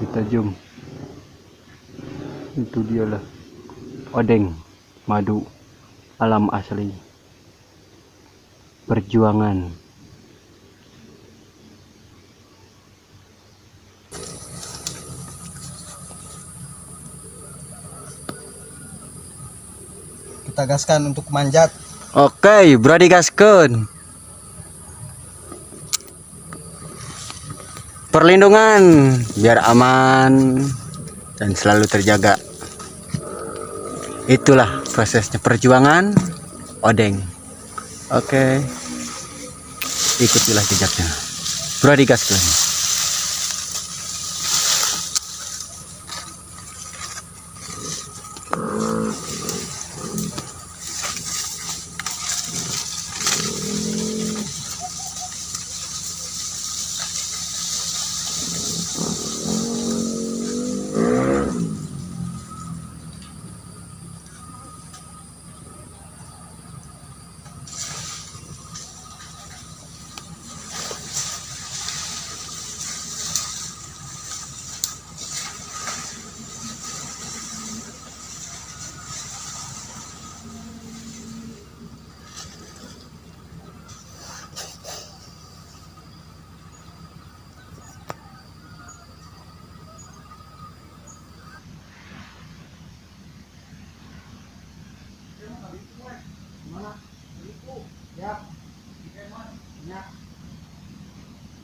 Kita zoom. Itu dialah odeng madu alam asli. Perjuangan. Kita gaskan untuk manjat. Oke, berani gaskeun. Perlindungan biar aman dan selalu terjaga. Itulah prosesnya perjuangan odeng. Oke. Ikutilah jejaknya. Berani gaskeun.